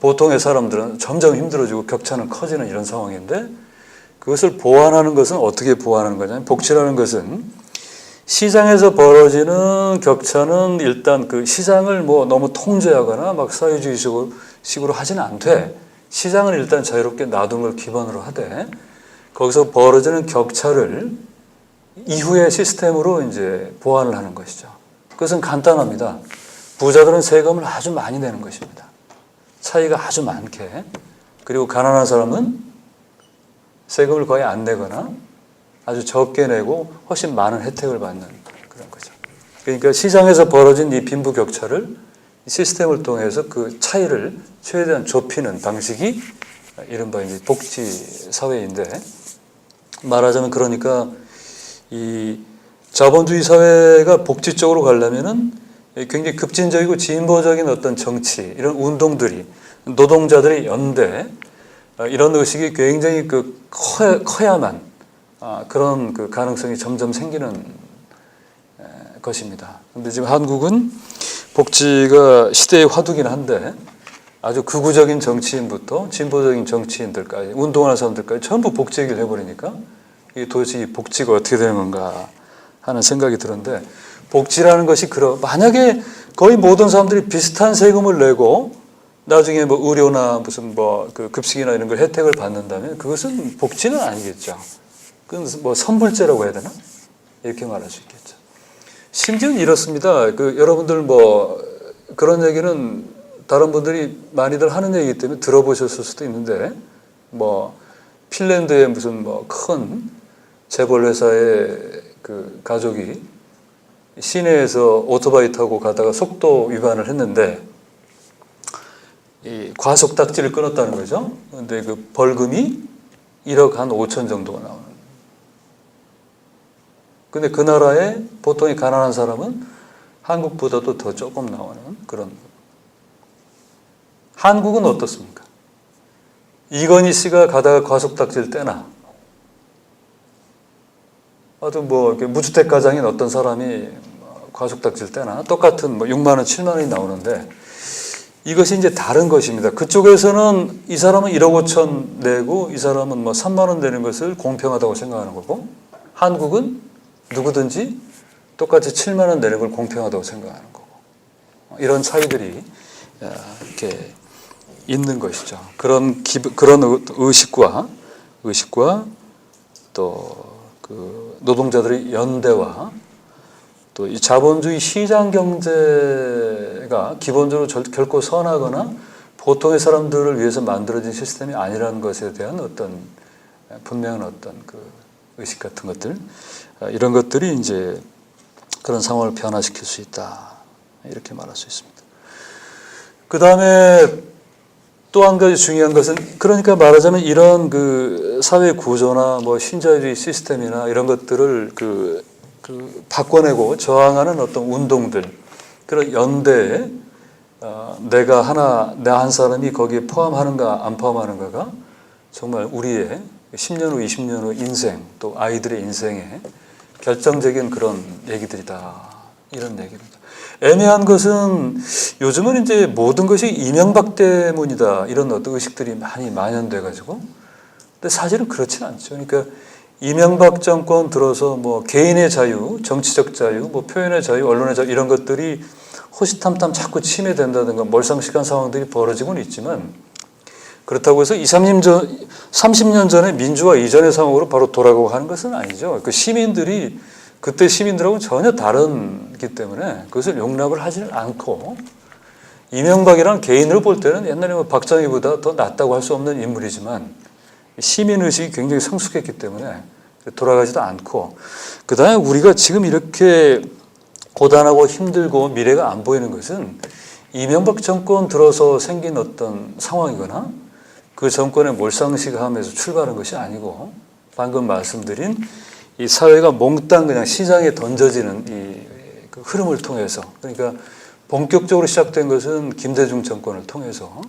S1: 보통의 사람들은 점점 힘들어지고 격차는 커지는 이런 상황인데, 그것을 보완하는 것은 어떻게 보완하는 거냐면, 복지라는 것은 시장에서 벌어지는 격차는 일단 그 시장을 뭐 너무 통제하거나 막 사회주의식으로 하지는 않되, 시장을 일단 자유롭게 놔두는 걸 기본으로 하되, 거기서 벌어지는 격차를 이후의 시스템으로 이제 보완을 하는 것이죠. 그것은 간단합니다. 부자들은 세금을 아주 많이 내는 것입니다. 차이가 아주 많게. 그리고 가난한 사람은 세금을 거의 안 내거나 아주 적게 내고 훨씬 많은 혜택을 받는 그런 거죠. 그러니까 시장에서 벌어진 이 빈부격차를 시스템을 통해서 그 차이를 최대한 좁히는 방식이 이른바 이제 복지 사회인데, 말하자면 그러니까 이 자본주의 사회가 복지 쪽으로 가려면은 굉장히 급진적이고 진보적인 어떤 정치, 이런 운동들이, 노동자들의 연대, 이런 의식이 굉장히 커야만 그런 그 가능성이 점점 생기는 것입니다. 그런데 지금 한국은 복지가 시대의 화두긴 한데, 아주 극우적인 정치인부터 진보적인 정치인들까지, 운동하는 사람들까지 전부 복지 얘기를 해버리니까 이게 도대체 이 복지가 어떻게 되는 건가 하는 생각이 드는데, 복지라는 것이 만약에 거의 모든 사람들이 비슷한 세금을 내고 나중에 뭐 의료나 무슨 뭐 그 급식이나 이런 걸 혜택을 받는다면 그것은 복지는 아니겠죠. 그건 뭐 선불제라고 해야 되나? 이렇게 말할 수 있겠죠. 심지어는 이렇습니다. 여러분들 뭐 그런 얘기는 다른 분들이 많이들 하는 얘기이기 때문에 들어보셨을 수도 있는데, 뭐 핀란드의 무슨 뭐 큰 재벌 회사의 그 가족이 시내에서 오토바이 타고 가다가 속도 위반을 했는데 이 과속 딱지를 끊었다는 거죠. 그런데 그 벌금이 1억 한 5천 정도가 나오는. 근데 그 나라의 보통의 가난한 사람은 한국보다도 더 조금 나오는 그런. 한국은 어떻습니까? 이건희 씨가 가다가 과속 딱지를 떼나, 아주 뭐 무주택 가장인 어떤 사람이 과속 딱지를 떼나, 똑같은 뭐 6만 원, 7만 원이 나오는데, 이것이 이제 다른 것입니다. 그쪽에서는 이 사람은 1억 5천 내고 이 사람은 뭐 3만 원 내는 것을 공평하다고 생각하는 거고, 한국은 누구든지 똑같이 7만 원 내는 걸 공평하다고 생각하는 거고, 이런 차이들이 이렇게 있는 것이죠. 그런 의식과 또 그 노동자들의 연대와 또 이 자본주의 시장 경제가 기본적으로 결코 선하거나 보통의 사람들을 위해서 만들어진 시스템이 아니라는 것에 대한 어떤 분명한 어떤 그 의식 같은 것들, 이런 것들이 이제 그런 상황을 변화시킬 수 있다, 이렇게 말할 수 있습니다. 그 다음에 또 한 가지 중요한 것은, 그러니까 말하자면 이런 그 사회 구조나 뭐 신자유주의 시스템이나 이런 것들을 그 바꿔내고 저항하는 어떤 운동들, 그런 연대에 내가 나 한 사람이 거기에 포함하는가 안 포함하는가가 정말 우리의 10년 후, 20년 후 인생, 또 아이들의 인생에 결정적인 그런 얘기들이다, 이런 얘기입니다. 애매한 것은 요즘은 이제 모든 것이 이명박 때문이다, 이런 어떤 의식들이 많이 만연돼 가지고, 근데 사실은 그렇지는 않죠. 그러니까 이명박 정권 들어서 뭐 개인의 자유, 정치적 자유, 뭐 표현의 자유, 언론의 자유, 이런 것들이 호시탐탐 자꾸 침해된다든가 몰상식한 상황들이 벌어지고는 있지만, 그렇다고 해서 30년 전에 민주화 이전의 상황으로 바로 돌아가고 하는 것은 아니죠. 그 시민들이 그때 시민들하고는 전혀 다르기 때문에 그것을 용납을 하지는 않고, 이명박이라는 개인으로 볼 때는 옛날에 뭐 박정희보다 더 낫다고 할 수 없는 인물이지만 시민의식이 굉장히 성숙했기 때문에 돌아가지도 않고, 그 다음에 우리가 지금 이렇게 고단하고 힘들고 미래가 안 보이는 것은 이명박 정권 들어서 생긴 어떤 상황이거나 그 정권의 몰상식함에서 출발한 것이 아니고, 방금 말씀드린 이 사회가 몽땅 그냥 시장에 던져지는 그 흐름을 통해서, 그러니까 본격적으로 시작된 것은 김대중 정권을 통해서.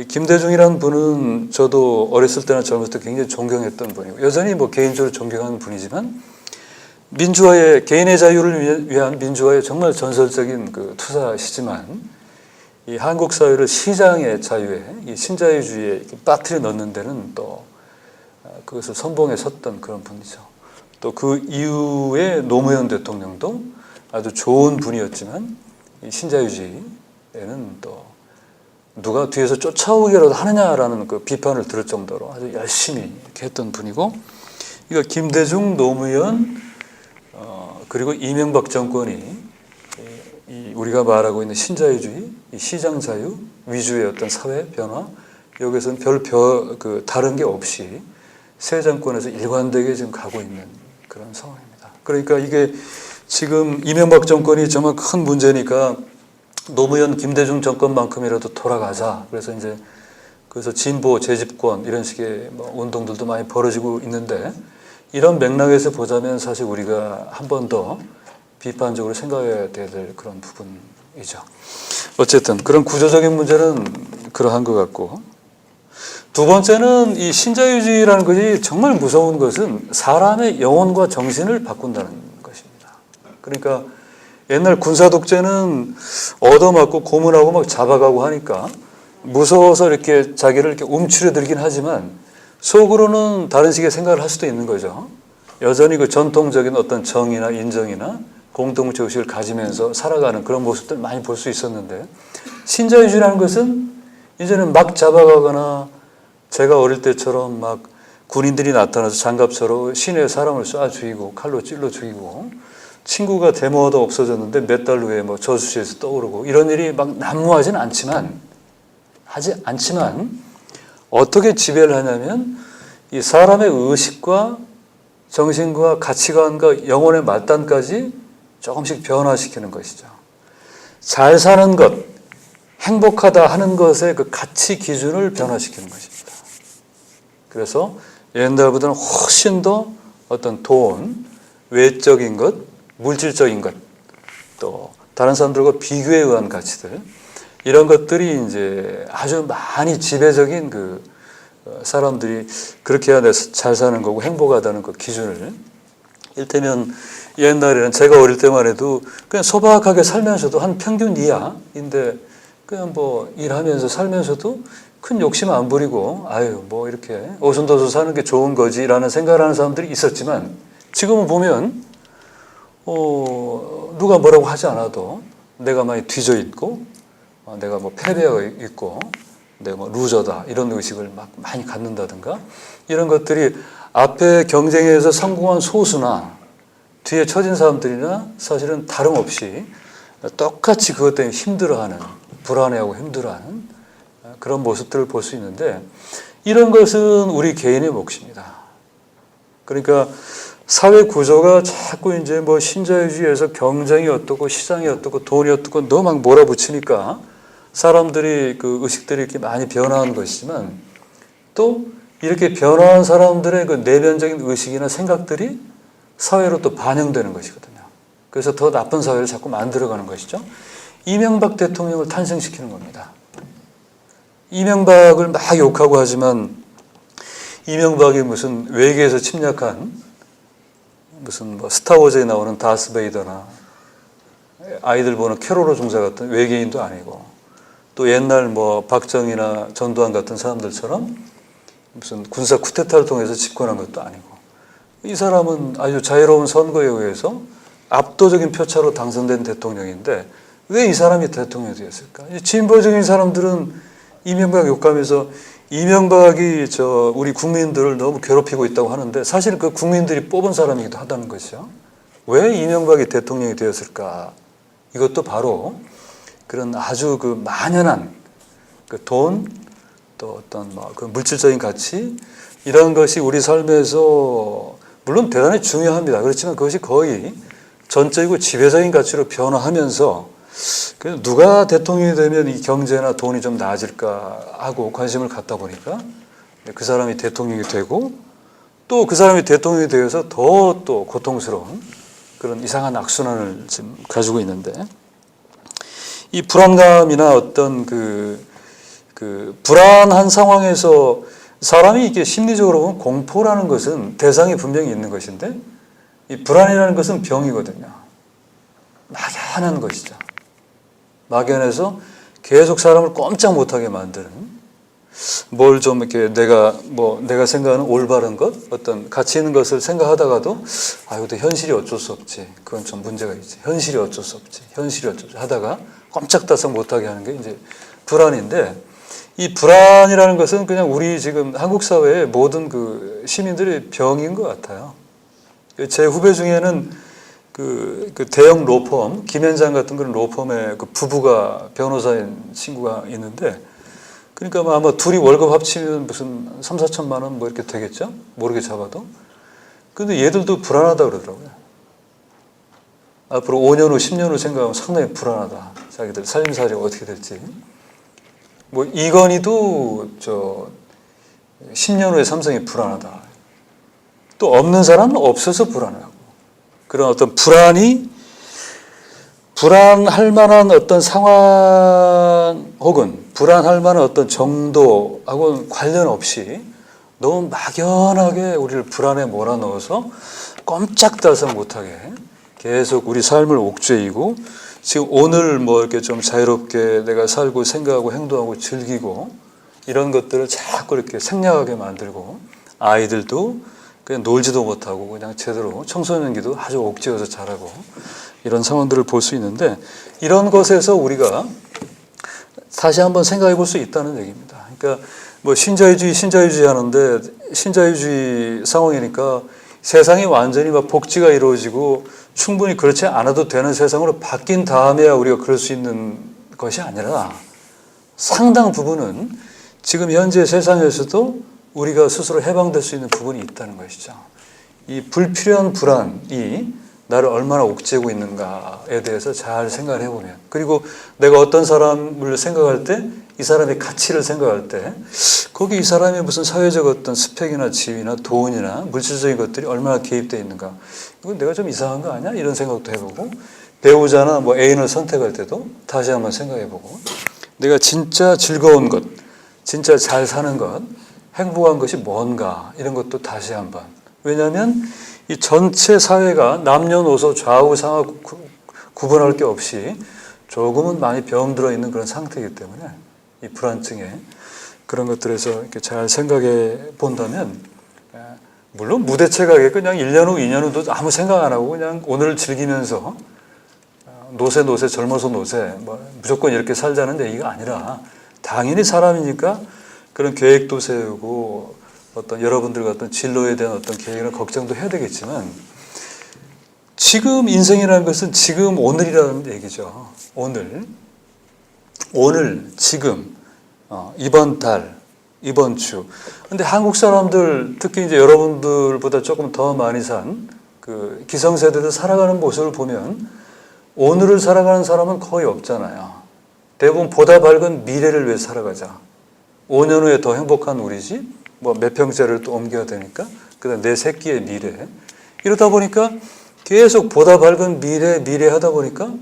S1: 김대중이라는 분은 저도 어렸을 때나 젊었을 때 굉장히 존경했던 분이고, 여전히 뭐 개인적으로 존경하는 분이지만, 민주화의, 개인의 자유를 위한 민주화의 정말 전설적인 그 투사시지만, 이 한국 사회를 시장의 자유에, 이 신자유주의에 빠뜨려 넣는 데는 또 그것을 선봉에 섰던 그런 분이죠. 또 그 이후에 노무현 대통령도 아주 좋은 분이었지만, 이 신자유주의에는 또 누가 뒤에서 쫓아오기라도 하느냐라는 그 비판을 들을 정도로 아주 열심히 이렇게 했던 분이고, 그러니까 김대중, 노무현, 그리고 이명박 정권이 우리가 말하고 있는 신자유주의, 시장 자유 위주의 어떤 사회 변화, 여기서는 다른 게 없이 새 정권에서 일관되게 지금 가고 있는 그런 상황입니다. 그러니까 이게 지금 이명박 정권이 정말 큰 문제니까 노무현, 김대중 정권만큼이라도 돌아가자. 그래서 이제 그래서 진보, 재집권 이런 식의 뭐 운동들도 많이 벌어지고 있는데, 이런 맥락에서 보자면 사실 우리가 한 번 더 비판적으로 생각해야 될 그런 부분이죠. 어쨌든 그런 구조적인 문제는 그러한 것 같고, 두 번째는 이 신자유주의라는 것이 정말 무서운 것은 사람의 영혼과 정신을 바꾼다는 것입니다. 그러니까 옛날 군사 독재는 얻어맞고 고문하고 막 잡아가고 하니까 무서워서 이렇게 자기를 이렇게 움츠려 들긴 하지만 속으로는 다른 식의 생각을 할 수도 있는 거죠. 여전히 그 전통적인 어떤 정의나 인정이나 공동체 의식을 가지면서 살아가는 그런 모습들 많이 볼 수 있었는데, 신자유주의라는 것은 이제는 막 잡아가거나, 제가 어릴 때처럼 막 군인들이 나타나서 장갑차로 시내에 사람을 쏴 죽이고 칼로 찔러 죽이고, 친구가 데모하다 없어졌는데 몇 달 후에 뭐 저수지에서 떠오르고, 이런 일이 막 난무하지는 않지만 어떻게 지배를 하냐면 이 사람의 의식과 정신과 가치관과 영혼의 말단까지 조금씩 변화시키는 것이죠. 잘 사는 것, 행복하다 하는 것의 그 가치 기준을 변화시키는 것입니다. 그래서 옛날보다는 훨씬 더 어떤 돈, 외적인 것, 물질적인 것, 또 다른 사람들과 비교에 의한 가치들, 이런 것들이 이제 아주 많이 지배적인 그 사람들이 그렇게 해야 잘 사는 거고 행복하다는 그 기준을, 이를테면 옛날에는 제가 어릴 때만 해도 그냥 소박하게 살면서도 한 평균 이하인데 그냥 뭐 일하면서 살면서도 큰 욕심 안 부리고 아유 뭐 이렇게 오순도순 사는 게 좋은 거지라는 생각을 하는 사람들이 있었지만 지금은 보면 누가 뭐라고 하지 않아도 내가 많이 뒤져 있고 내가 뭐 패배하고 있고 내가 뭐 루저다 이런 의식을 막 많이 갖는다든가 이런 것들이 앞에 경쟁에서 성공한 소수나 뒤에 처진 사람들이나 사실은 다름없이 똑같이 그것 때문에 힘들어하는 불안해하고 힘들어하는 그런 모습들을 볼 수 있는데 이런 것은 우리 개인의 몫입니다. 그러니까 사회 구조가 자꾸 이제 뭐 신자유주의에서 경쟁이 어떻고 시장이 어떻고 돈이 어떻고 너무 막 몰아붙이니까 사람들이 그 의식들이 이렇게 많이 변화한 것이지만 또 이렇게 변화한 사람들의 그 내면적인 의식이나 생각들이 사회로 또 반영되는 것이거든요. 그래서 더 나쁜 사회를 자꾸 만들어가는 것이죠. 이명박 대통령을 탄생시키는 겁니다. 이명박을 막 욕하고 하지만 이명박이 무슨 외계에서 침략한 무슨 뭐 스타워즈에 나오는 다스베이더나 아이들 보는 캐롤로 중사 같은 외계인도 아니고 또 옛날 뭐 박정희나 전두환 같은 사람들처럼 무슨 군사 쿠데타를 통해서 집권한 것도 아니고 이 사람은 아주 자유로운 선거에 의해서 압도적인 표차로 당선된 대통령인데 왜 이 사람이 대통령이 되었을까? 진보적인 사람들은 이명박 욕하면서 이명박이 우리 국민들을 너무 괴롭히고 있다고 하는데 사실 그 국민들이 뽑은 사람이기도 하다는 것이죠. 왜 이명박이 대통령이 되었을까? 이것도 바로 그런 아주 그 만연한 그 돈, 또 어떤 뭐 그 물질적인 가치 이런 것이 우리 삶에서 물론 대단히 중요합니다. 그렇지만 그것이 거의 전적이고 지배적인 가치로 변화하면서 그래서 누가 대통령이 되면 이 경제나 돈이 좀 나아질까 하고 관심을 갖다 보니까 그 사람이 대통령이 되고 또 그 사람이 대통령이 되어서 더 또 고통스러운 그런 이상한 악순환을 지금 가지고 있는데 이 불안감이나 어떤 그 불안한 상황에서 사람이 이게 심리적으로 보면 공포라는 것은 대상이 분명히 있는 것인데 이 불안이라는 것은 병이거든요. 막연한 것이죠. 막연해서 계속 사람을 꼼짝 못하게 만드는 뭘 좀 이렇게 내가 생각하는 올바른 것 어떤 가치 있는 것을 생각하다가도 근데 현실이 어쩔 수 없지. 그건 좀 문제가 있지. 현실이 어쩔 수 없지. 하다가 꼼짝달싹 못하게 하는 게 이제 불안인데 이 불안이라는 것은 그냥 우리 지금 한국 사회의 모든 그 시민들의 병인 것 같아요. 제 후배 중에는 그 대형 로펌, 김현장 같은 그런 로펌의 그 부부가 변호사인 친구가 있는데 그러니까 아마 둘이 월급 합치면 무슨 3, 4천만 원 뭐 이렇게 되겠죠? 모르게 잡아도. 근데 얘들도 불안하다 그러더라고요. 앞으로 5년 후, 10년 후 생각하면 상당히 불안하다. 자기들 살림살이가 어떻게 될지. 뭐 이건희도 10년 후에 삼성이 불안하다. 또 없는 사람은 없어서 불안하고. 그런 어떤 불안할 만한 어떤 상황 혹은 불안할 만한 어떤 정도하고는 관련 없이 너무 막연하게 우리를 불안에 몰아넣어서 꼼짝달싹 못하게 계속 우리 삶을 옥죄이고 지금 오늘 뭐 이렇게 좀 자유롭게 내가 살고 생각하고 행동하고 즐기고 이런 것들을 자꾸 이렇게 생략하게 만들고 아이들도 그냥 놀지도 못하고 그냥 제대로 청소년기도 아주 옥죄어서 자라고 이런 상황들을 볼 수 있는데 이런 것에서 우리가 다시 한번 생각해 볼 수 있다는 얘기입니다. 그러니까 뭐 신자유주의 하는데 신자유주의 상황이니까 세상이 완전히 막 복지가 이루어지고 충분히 그렇지 않아도 되는 세상으로 바뀐 다음에야 우리가 그럴 수 있는 것이 아니라 상당 부분은 지금 현재 세상에서도 우리가 스스로 해방될 수 있는 부분이 있다는 것이죠. 이 불필요한 불안이 나를 얼마나 옥죄고 있는가에 대해서 잘 생각을 해보면 그리고 내가 어떤 사람을 생각할 때 이 사람의 가치를 생각할 때 거기 이 사람의 무슨 사회적 어떤 스펙이나 지위나 돈이나 물질적인 것들이 얼마나 개입되어 있는가 이건 내가 좀 이상한 거 아니야? 이런 생각도 해보고 배우자나 뭐 애인을 선택할 때도 다시 한번 생각해보고 내가 진짜 즐거운 것 진짜 잘 사는 것 행복한 것이 뭔가 이런 것도 다시 한번 왜냐하면 이 전체 사회가 남녀노소 좌우상하 구분할 게 없이 조금은 많이 병들어 있는 그런 상태이기 때문에 이 불안증에 그런 것들에서 이렇게 잘 생각해 본다면, 물론 무대책하게 그냥 1년 후, 2년 후도 아무 생각 안 하고 그냥 오늘을 즐기면서 노세 젊어서 노세 뭐 무조건 이렇게 살자는 얘기가 아니라, 당연히 사람이니까 그런 계획도 세우고 어떤 여러분들 같은 진로에 대한 어떤 계획이나 걱정도 해야 되겠지만, 지금 인생이라는 것은 지금 오늘이라는 얘기죠. 오늘 지금 이번 달, 이번 주. 근데 한국 사람들, 특히 이제 여러분들보다 조금 더 많이 산 그 기성세대들 살아가는 모습을 보면 오늘을 살아가는 사람은 거의 없잖아요. 대부분 보다 밝은 미래를 위해 살아가자. 5년 후에 더 행복한 우리 집, 뭐 몇 평짜리를 또 옮겨야 되니까, 그다음 내 새끼의 미래. 이러다 보니까 계속 보다 밝은 미래 하다 보니까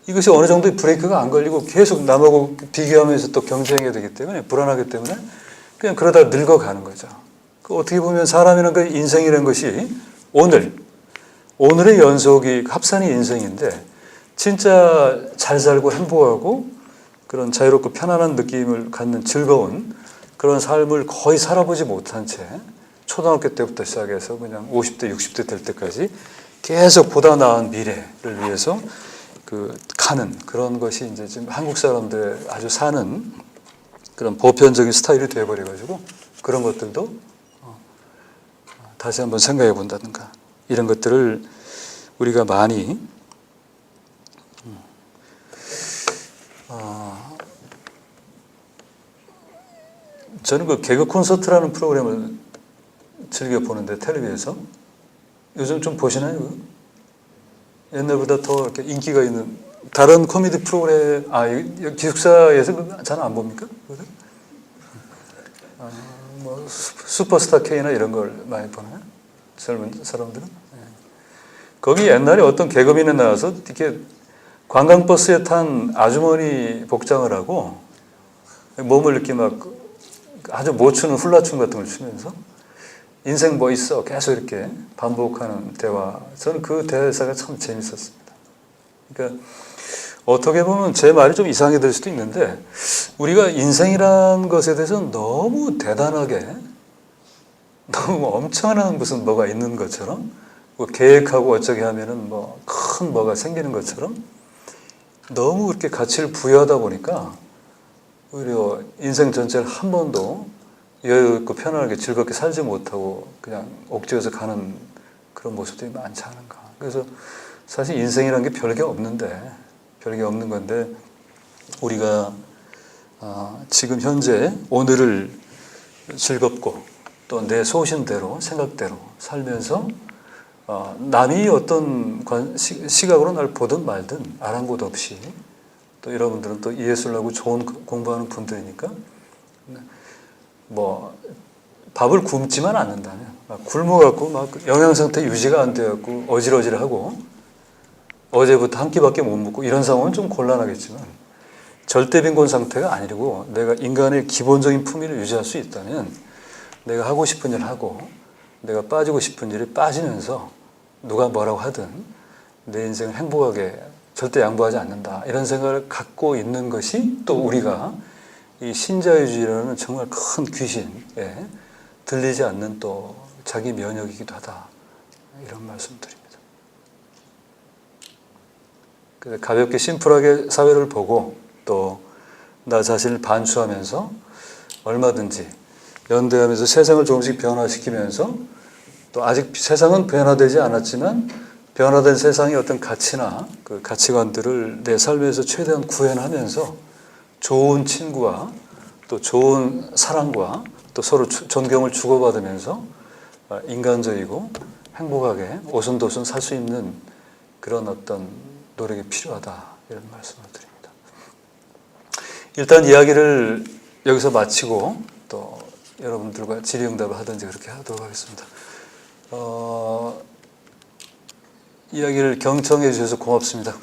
S1: 이것이 어느 정도의 브레이크가 안 걸리고 계속 남하고 비교하면서 또 경쟁해야 되기 때문에, 불안하기 때문에 그냥 그러다 늙어가는 거죠. 그 어떻게 보면 사람이라는 그 인생이라는 것이 오늘의 연속이 합산이 인생인데, 진짜 잘 살고 행복하고 그런 자유롭고 편안한 느낌을 갖는 즐거운 그런 삶을 거의 살아보지 못한 채 초등학교 때부터 시작해서 그냥 50대, 60대 될 때까지 계속 보다 나은 미래를 위해서 가는 그런 것이 이제 지금 한국 사람들 아주 사는 그런 보편적인 스타일이 되어버려가지고, 그런 것들도 다시 한번 생각해 본다든가 이런 것들을 우리가 많이 저는 그 개그 콘서트라는 프로그램을 즐겨 보는데, 텔레비에서 요즘 좀 보시나요? 옛날보다 더 이렇게 인기가 있는 다른 코미디 프로그램, 기숙사에서 잘 안 봅니까? 뭐 슈퍼스타 K나 이런 걸 많이 보나요? 젊은 사람들은? 거기 옛날에 어떤 개그맨이 나와서 이렇게 관광버스에 탄 아주머니 복장을 하고 몸을 이렇게 막 아주 못 추는 훌라춤 같은 걸 추면서 인생 뭐 있어 계속 이렇게 반복하는 대화, 저는 그 대사가 참 재밌었습니다. 그러니까 어떻게 보면 제 말이 좀 이상하게 될 수도 있는데, 우리가 인생이란 것에 대해서 너무 대단하게, 너무 엄청난 무슨 뭐가 있는 것처럼, 뭐 계획하고 어쩌게 하면은 뭐 큰 뭐가 생기는 것처럼 너무 그렇게 가치를 부여하다 보니까 오히려 인생 전체를 한 번도 여유 있고 편안하게 즐겁게 살지 못하고 그냥 옥죄어서 가는 그런 모습들이 많지 않은가. 그래서 사실 인생이라는 게 별게 없는 건데, 우리가 지금 현재 오늘을 즐겁고 또 내 소신대로 생각대로 살면서 남이 어떤 시각으로 날 보든 말든 아랑곳 없이, 또 여러분들은 또 예술하고 좋은 공부하는 분들이니까 뭐 밥을 굶지만 않는다면, 막 굶어갖고 막 영양 상태 유지가 안 돼갖고 어질어질하고 어제부터 한 끼밖에 못 먹고 이런 상황은 좀 곤란하겠지만, 절대 빈곤 상태가 아니고 내가 인간의 기본적인 품위를 유지할 수 있다면 내가 하고 싶은 일 하고 내가 빠지고 싶은 일에 빠지면서 누가 뭐라고 하든 내 인생을 행복하게 절대 양보하지 않는다, 이런 생각을 갖고 있는 것이 또 우리가 이 신자유주의라는 정말 큰 귀신에 들리지 않는 또 자기 면역이기도 하다, 이런 말씀드립니다. 그래서 가볍게 심플하게 사회를 보고 또 나 자신을 반추하면서 얼마든지 연대하면서 세상을 조금씩 변화시키면서, 또 아직 세상은 변화되지 않았지만 변화된 세상의 어떤 가치나 그 가치관들을 내 삶에서 최대한 구현하면서 좋은 친구와 또 좋은 사랑과 또 서로 존경을 주고받으면서 인간적이고 행복하게 오순도순 살 수 있는 그런 어떤 노력이 필요하다, 이런 말씀을 드립니다. 일단 이야기를 여기서 마치고 또 여러분들과 질의응답을 하든지 그렇게 하도록 하겠습니다. 이야기를 경청해 주셔서 고맙습니다.